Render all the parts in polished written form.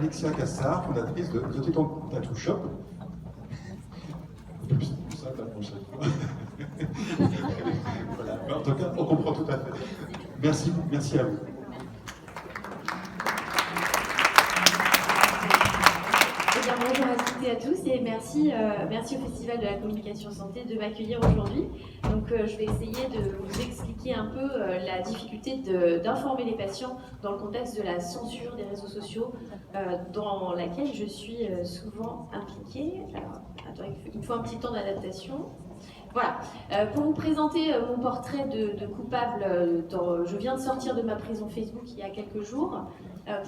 Alexia Cassard, fondatrice de The Téton Tattoo Shop. Plus simple la prochaine fois. Voilà. En tout cas, on comprend tout à fait. Merci à vous. Bonjour à toutes et à tous et merci au Festival de la Communication Santé de m'accueillir aujourd'hui. Donc je vais essayer de vous expliquer un peu la difficulté d'informer les patients dans le contexte de la censure des réseaux sociaux dans laquelle je suis souvent impliquée. Alors, attends, il me faut un petit temps d'adaptation. Voilà, pour vous présenter mon portrait de coupable, je viens de sortir de ma prison Facebook il y a quelques jours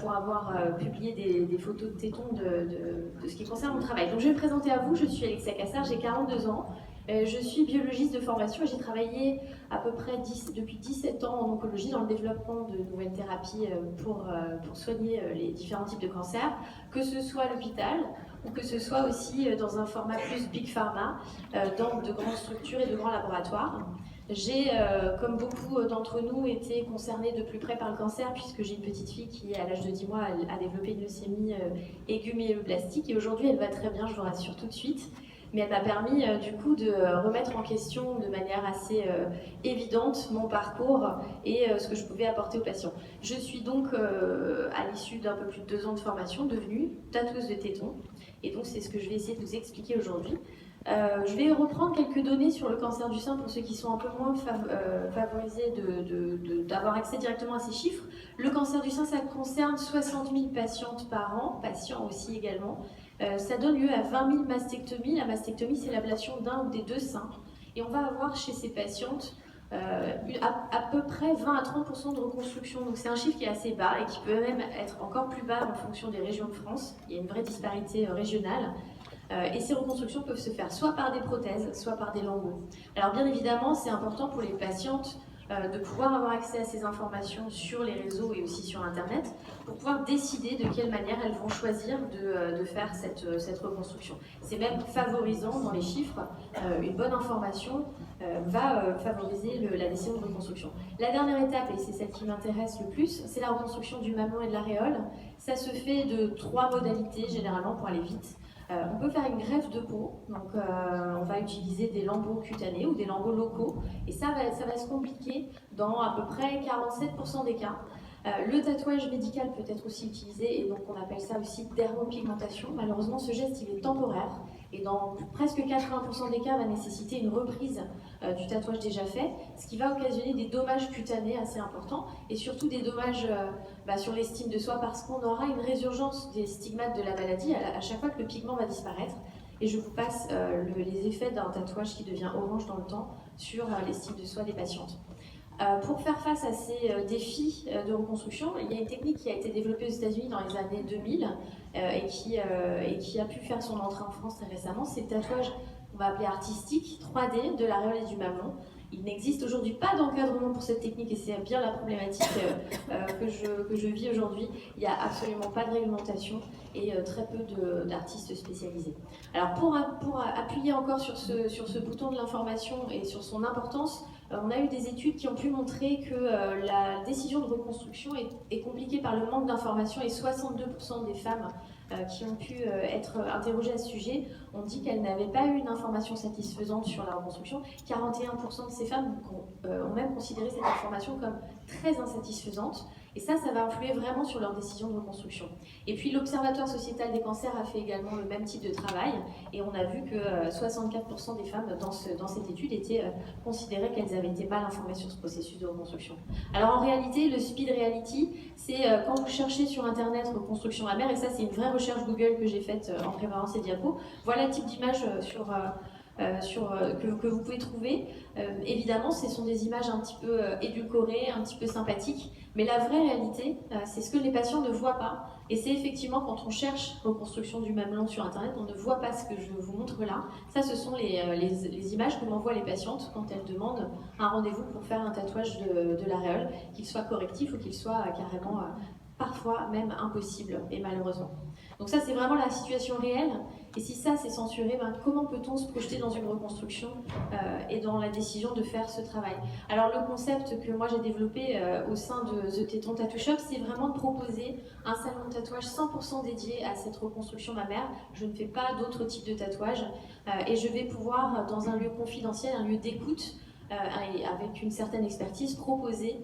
pour avoir publié des photos de tétons de ce qui concerne mon travail. Donc je vais me présenter à vous, je suis Alexia Cassard, j'ai 42 ans, je suis biologiste de formation et j'ai travaillé à peu près depuis 17 ans en oncologie dans le développement de nouvelles thérapies pour soigner les différents types de cancers, que ce soit à l'hôpital, ou que ce soit aussi dans un format plus Big Pharma, dans de grandes structures et de grands laboratoires. J'ai, comme beaucoup d'entre nous, été concernée de plus près par le cancer, puisque j'ai une petite fille qui, à l'âge de 10 mois, a développé une leucémie aiguë myéloblastique, et aujourd'hui elle va très bien, je vous rassure tout de suite. Mais elle m'a permis du coup de remettre en question de manière assez évidente mon parcours et ce que je pouvais apporter aux patients. Je suis donc, à l'issue d'un peu plus de 2 ans de formation, devenue tatoueuse de tétons. Et donc c'est ce que je vais essayer de vous expliquer aujourd'hui. Je vais reprendre quelques données sur le cancer du sein pour ceux qui sont un peu moins favorisés d'avoir accès directement à ces chiffres. Le cancer du sein, ça concerne 60 000 patientes par an, patients aussi également. Ça donne lieu à 20 000 mastectomies. La mastectomie, c'est l'ablation d'un ou des 2 seins. Et on va avoir chez ces patientes à peu près 20 à 30% de reconstruction. Donc c'est un chiffre qui est assez bas et qui peut même être encore plus bas en fonction des régions de France. Il y a une vraie disparité régionale. Et ces reconstructions peuvent se faire soit par des prothèses, soit par des lambeaux. Alors bien évidemment, c'est important pour les patientes de pouvoir avoir accès à ces informations sur les réseaux et aussi sur Internet pour pouvoir décider de quelle manière elles vont choisir de faire cette reconstruction. C'est même favorisant dans les chiffres, une bonne information va favoriser la décision de reconstruction. La dernière étape, et c'est celle qui m'intéresse le plus, c'est la reconstruction du mamelon et de l'aréole. Ça se fait de 3 modalités généralement pour aller vite. On peut faire une greffe de peau, donc on va utiliser des lambeaux cutanés ou des lambeaux locaux, et ça va se compliquer dans à peu près 47% des cas. Le tatouage médical peut être aussi utilisé, et donc on appelle ça aussi dermopigmentation. Malheureusement, ce geste il est temporaire, et dans presque 80% des cas va nécessiter une reprise du tatouage déjà fait, ce qui va occasionner des dommages cutanés assez importants, et surtout des dommages sur l'estime de soi, parce qu'on aura une résurgence des stigmates de la maladie à chaque fois que le pigment va disparaître. Et je vous passe les effets d'un tatouage qui devient orange dans le temps sur l'estime de soi des patientes. Pour faire face à ces défis de reconstruction, il y a une technique qui a été développée aux États-Unis dans les années 2000 et qui a pu faire son entrée en France très récemment. C'est le tatouage qu'on va appeler artistique, 3D, de l'aréole et du mamelon. Il n'existe aujourd'hui pas d'encadrement pour cette technique et c'est bien la problématique que je vis aujourd'hui. Il n'y a absolument pas de réglementation et très peu d'artistes spécialisés. Alors pour appuyer encore sur ce bouton de l'information et sur son importance, on a eu des études qui ont pu montrer que la décision de reconstruction est compliquée par le manque d'information et 62% des femmes qui ont pu être interrogées à ce sujet ont dit qu'elles n'avaient pas eu une information satisfaisante sur la reconstruction. 41% de ces femmes ont même considéré cette information comme très insatisfaisante. Et ça va influer vraiment sur leur décision de reconstruction. Et puis l'Observatoire sociétal des cancers a fait également le même type de travail et on a vu que 64% des femmes dans cette étude considéraient qu'elles avaient été mal informées sur ce processus de reconstruction. Alors en réalité, le speed reality, c'est quand vous cherchez sur internet reconstruction mammaire, et ça c'est une vraie recherche Google que j'ai faite en préparant ces diapos, voilà le type d'image que vous pouvez trouver. Évidemment, ce sont des images un petit peu édulcorées, un petit peu sympathiques, mais la vraie réalité, c'est ce que les patients ne voient pas. Et c'est effectivement quand on cherche reconstruction du mamelon sur Internet, on ne voit pas ce que je vous montre là. Ça, ce sont les images que m'envoient les patientes quand elles demandent un rendez-vous pour faire un tatouage de l'aréole, qu'il soit correctif ou qu'il soit carrément parfois même impossible, et malheureusement. Donc ça, c'est vraiment la situation réelle. Et si ça, c'est censuré, comment peut-on se projeter dans une reconstruction et dans la décision de faire ce travail? Alors le concept que moi j'ai développé au sein de The Téton Tattoo Shop, c'est vraiment de proposer un salon de tatouage 100% dédié à cette reconstruction mammaire. Je ne fais pas d'autres types de tatouages et je vais pouvoir, dans un lieu confidentiel, un lieu d'écoute, et avec une certaine expertise, proposer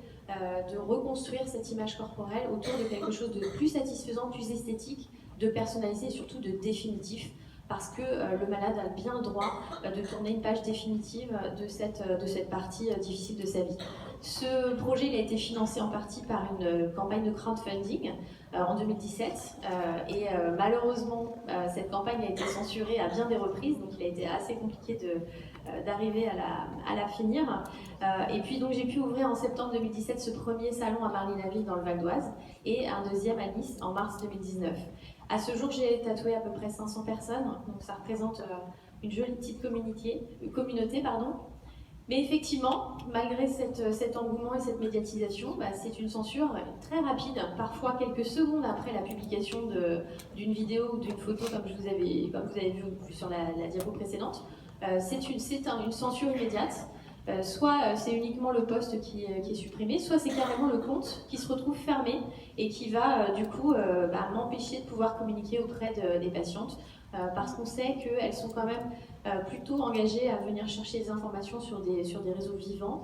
de reconstruire cette image corporelle autour de quelque chose de plus satisfaisant, plus esthétique, de personnalisé et surtout de définitif, parce que le malade a bien le droit de tourner une page définitive de cette partie difficile de sa vie. Ce projet il a été financé en partie par une campagne de crowdfunding en 2017 et malheureusement cette campagne a été censurée à bien des reprises, donc il a été assez compliqué d'arriver à la finir. Et puis donc j'ai pu ouvrir en septembre 2017 ce premier salon à Marly-la-Ville dans le Val d'Oise et un deuxième à Nice en mars 2019. À ce jour, j'ai tatoué à peu près 500 personnes, donc ça représente une jolie petite communauté. Mais effectivement, malgré cet engouement et cette médiatisation, c'est une censure très rapide, parfois quelques secondes après la publication d'une vidéo ou d'une photo, comme vous avez vu sur la diapo précédente. C'est une censure immédiate. Soit c'est uniquement le post qui est supprimé, soit c'est carrément le compte qui se retrouve fermé et qui va du coup m'empêcher de pouvoir communiquer auprès des patientes parce qu'on sait qu'elles sont quand même plutôt engagées à venir chercher des informations sur des réseaux vivants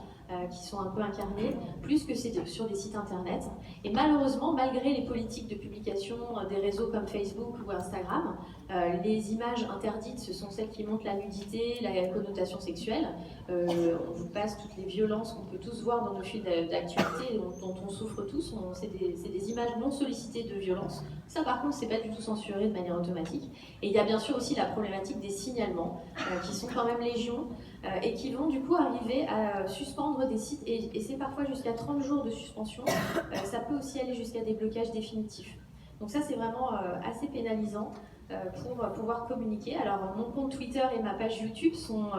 qui sont un peu incarnés, plus que sur des sites internet. Et malheureusement, malgré les politiques de publication des réseaux comme Facebook ou Instagram, les images interdites, ce sont celles qui montrent la nudité, la connotation sexuelle. On vous passe toutes les violences qu'on peut tous voir dans nos fils d'actualité, dont on souffre tous. C'est des images non sollicitées de violence. Ça, par contre, c'est pas du tout censuré de manière automatique. Et il y a bien sûr aussi la problématique des signalements, qui sont quand même légion, et qui vont du coup arriver à suspendre des sites, et c'est parfois jusqu'à 30 jours de suspension. Ça peut aussi aller jusqu'à des blocages définitifs. Donc ça, c'est vraiment assez pénalisant pour pouvoir communiquer. Alors mon compte Twitter et ma page YouTube sont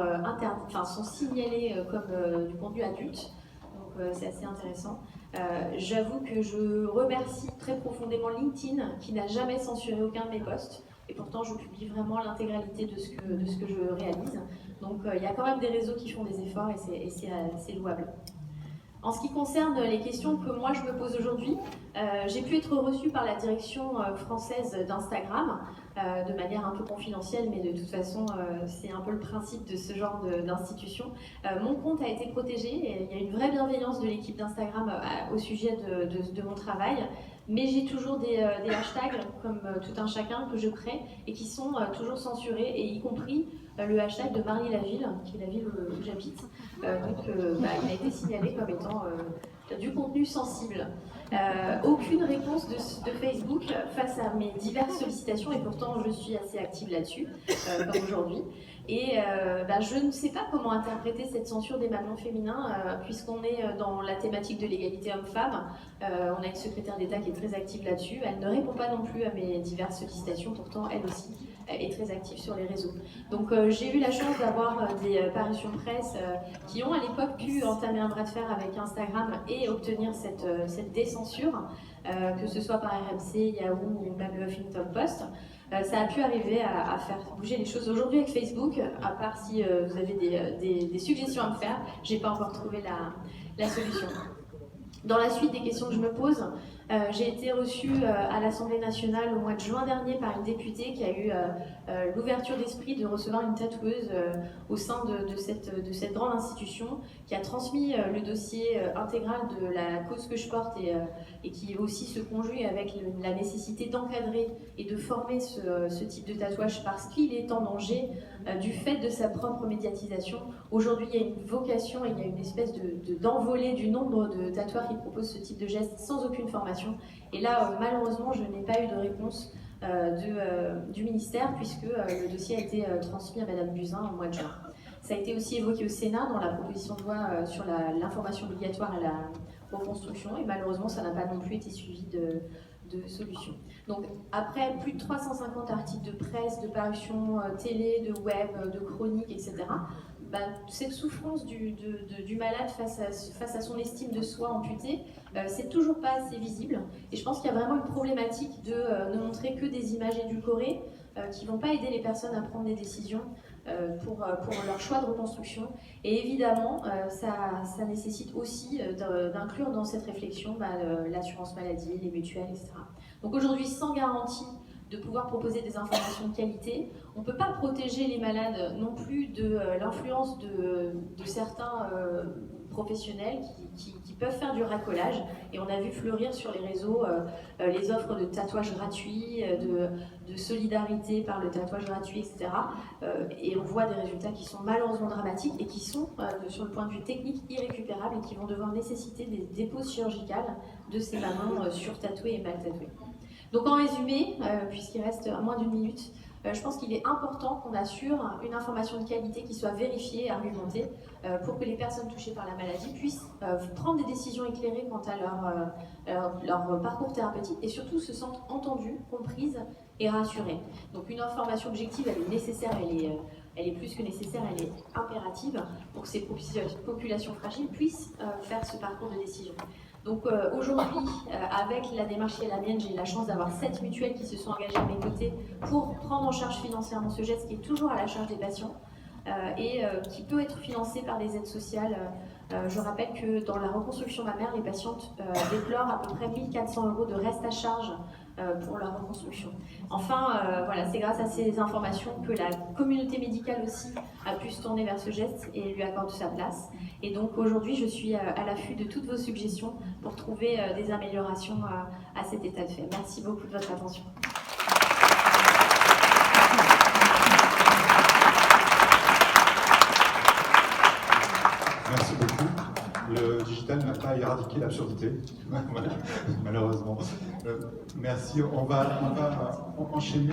signalés comme du contenu adulte, donc c'est assez intéressant. J'avoue que je remercie très profondément LinkedIn qui n'a jamais censuré aucun de mes posts. Et pourtant, je publie vraiment l'intégralité de ce que je réalise. Donc, il y a quand même des réseaux qui font des efforts et c'est louable. En ce qui concerne les questions que moi je me pose aujourd'hui, j'ai pu être reçue par la direction française d'Instagram de manière un peu confidentielle, mais de toute façon c'est un peu le principe de ce genre d'institution. Mon compte a été protégé et il y a une vraie bienveillance de l'équipe d'Instagram au sujet de mon travail, mais j'ai toujours des hashtags comme tout un chacun que je crée et qui sont toujours censurés, et y compris le hashtag de Marly-la-Ville, qui est la ville où j'habite. Il a été signalé comme étant du contenu sensible. Aucune réponse de Facebook face à mes diverses sollicitations, et pourtant je suis assez active là-dessus, comme aujourd'hui. Et je ne sais pas comment interpréter cette censure des mamans féminins, puisqu'on est dans la thématique de l'égalité homme-femme. On a une secrétaire d'État qui est très active là-dessus. Elle ne répond pas non plus à mes diverses sollicitations, pourtant elle aussi est très active sur les réseaux. Donc j'ai eu la chance d'avoir des parutions presse qui ont à l'époque pu entamer un bras de fer avec Instagram et obtenir cette décensure, que ce soit par RMC, Yahoo ou même le Huffington Post. Ça a pu arriver à faire bouger les choses. Aujourd'hui avec Facebook, à part si vous avez des suggestions à me faire, j'ai pas encore trouvé la solution. Dans la suite des questions que je me pose, j'ai été reçue à l'Assemblée nationale au mois de juin dernier par une députée qui a eu l'ouverture d'esprit de recevoir une tatoueuse au sein de cette grande institution, qui a transmis le dossier intégral de la cause que je porte et qui aussi se conjugue avec la nécessité d'encadrer et de former ce type de tatouage parce qu'il est en danger du fait de sa propre médiatisation. Aujourd'hui, il y a une vocation et il y a une espèce d'envolée du nombre de tatoueurs qui proposent ce type de geste sans aucune formation. Et là, malheureusement, je n'ai pas eu de réponse du ministère puisque le dossier a été transmis à Madame Buzyn au mois de juin. Ça a été aussi évoqué au Sénat dans la proposition de loi sur l'information obligatoire à la reconstruction, et malheureusement, ça n'a pas non plus été suivi de solution. Donc après plus de 350 articles de presse, de parutions télé, de web, de chroniques, etc., cette souffrance du malade face à son estime de soi amputée, c'est toujours pas assez visible. Et je pense qu'il y a vraiment une problématique de ne montrer que des images édulcorées qui vont pas aider les personnes à prendre des décisions pour leur choix de reconstruction. Et évidemment, ça nécessite aussi d'inclure dans cette réflexion l'assurance maladie, les mutuelles, etc. Donc aujourd'hui, sans garantie de pouvoir proposer des informations de qualité, on ne peut pas protéger les malades non plus de l'influence de certains professionnels qui peuvent faire du racolage. Et on a vu fleurir sur les réseaux les offres de tatouage gratuit, de solidarité par le tatouage gratuit, etc. Et on voit des résultats qui sont malheureusement dramatiques et qui sont, sur le point de vue technique, irrécupérables et qui vont devoir nécessiter des déposes chirurgicales de ces mamans surtatouées et mal tatouées. Donc en résumé, puisqu'il reste moins d'1 minute, je pense qu'il est important qu'on assure une information de qualité qui soit vérifiée et argumentée pour que les personnes touchées par la maladie puissent prendre des décisions éclairées quant à leur parcours thérapeutique et surtout se sentent entendues, comprises et rassurées. Donc une information objective, elle est nécessaire, elle est plus que nécessaire, elle est impérative pour que ces populations fragiles puissent faire ce parcours de décision. Donc aujourd'hui, avec la démarche qui est la mienne, j'ai la chance d'avoir 7 mutuelles qui se sont engagées à mes côtés pour prendre en charge financièrement ce geste qui est toujours à la charge des patients et qui peut être financé par des aides sociales. Je rappelle que dans la reconstruction mammaire, les patientes déplorent à peu près 1 400 € de reste à charge pour la reconstruction. Enfin, voilà, c'est grâce à ces informations que la communauté médicale aussi a pu se tourner vers ce geste et lui accorde sa place. Et donc aujourd'hui, je suis à l'affût de toutes vos suggestions pour trouver des améliorations à cet état de fait. Merci beaucoup de votre attention. Merci beaucoup. Le digital n'a pas éradiqué l'absurdité, malheureusement. Merci. On va enchaîner.